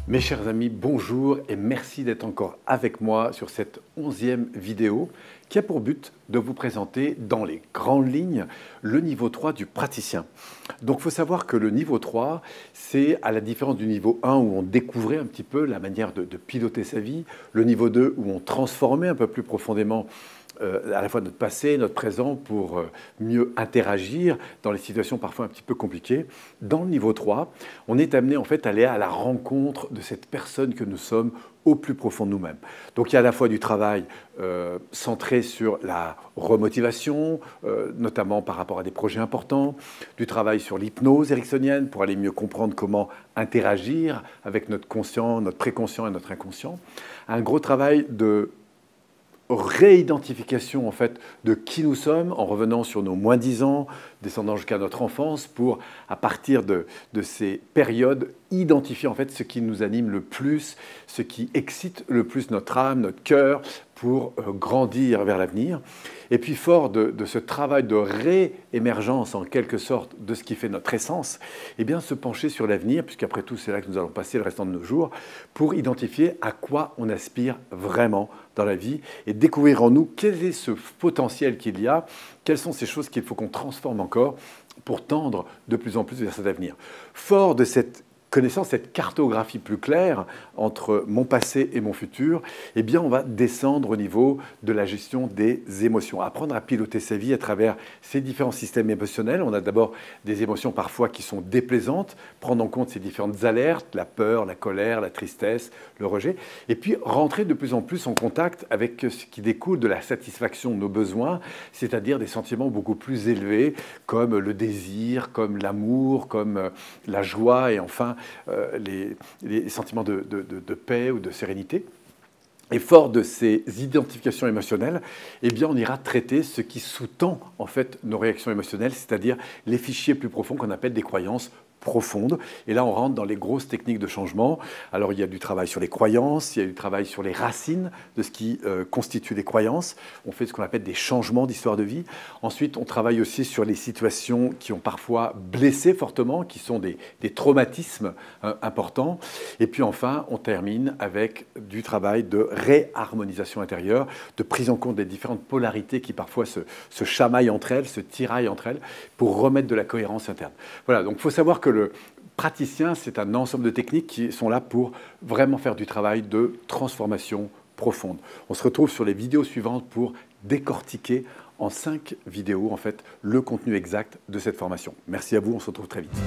Mes chers amis, bonjour et merci d'être encore avec moi sur cette 11e vidéo qui a pour but de vous présenter dans les grandes lignes le niveau 3 du praticien. Donc il faut savoir que le niveau 3, c'est à la différence du niveau 1 où on découvrait un petit peu la manière de piloter sa vie, le niveau 2 où on transformait un peu plus profondément à la fois notre passé, notre présent, pour mieux interagir dans les situations parfois un petit peu compliquées. Dans le niveau 3, on est amené en fait à aller à la rencontre de cette personne que nous sommes au plus profond de nous-mêmes. Donc il y a à la fois du travail centré sur la remotivation, notamment par rapport à des projets importants, du travail sur l'hypnose ericksonienne pour aller mieux comprendre comment interagir avec notre conscient, notre préconscient et notre inconscient, un gros travail de réidentification en fait de qui nous sommes en revenant sur nos moins 10 ans, descendant jusqu'à notre enfance pour, à partir de ces périodes, identifier en fait ce qui nous anime le plus, ce qui excite le plus notre âme, notre cœur pour grandir vers l'avenir. Et puis fort de ce travail de réémergence en quelque sorte de ce qui fait notre essence, eh bien se pencher sur l'avenir, puisqu'après tout c'est là que nous allons passer le restant de nos jours, pour identifier à quoi on aspire vraiment dans la vie et découvrir en nous quel est ce potentiel qu'il y a, quelles sont ces choses qu'il faut qu'on transforme encore pour tendre de plus en plus vers cet avenir. Fort de cette connaissance, cette cartographie plus claire entre mon passé et mon futur, eh bien on va descendre au niveau de la gestion des émotions, apprendre à piloter sa vie à travers ces différents systèmes émotionnels. On a d'abord des émotions parfois qui sont déplaisantes, prendre en compte ces différentes alertes, la peur, la colère, la tristesse, le rejet, et puis rentrer de plus en plus en contact avec ce qui découle de la satisfaction de nos besoins, c'est-à-dire des sentiments beaucoup plus élevés comme le désir, comme l'amour, comme la joie et enfin les sentiments de paix ou de sérénité. Et fort de ces identifications émotionnelles, eh bien, on ira traiter ce qui sous-tend en fait nos réactions émotionnelles, c'est-à-dire les fichiers plus profonds qu'on appelle des croyances profondes. Et là, on rentre dans les grosses techniques de changement. Alors, il y a du travail sur les croyances, il y a du travail sur les racines de ce qui constitue les croyances. On fait ce qu'on appelle des changements d'histoire de vie. Ensuite, on travaille aussi sur les situations qui ont parfois blessé fortement, qui sont des traumatismes importants. Et puis enfin, on termine avec du travail de réharmonisation intérieure, de prise en compte des différentes polarités qui parfois se chamaillent entre elles, se tiraillent entre elles, pour remettre de la cohérence interne. Voilà, donc il faut savoir que le praticien, c'est un ensemble de techniques qui sont là pour vraiment faire du travail de transformation profonde. On se retrouve sur les vidéos suivantes pour décortiquer en 5 vidéos en fait le contenu exact de cette formation. Merci à vous, on se retrouve très vite.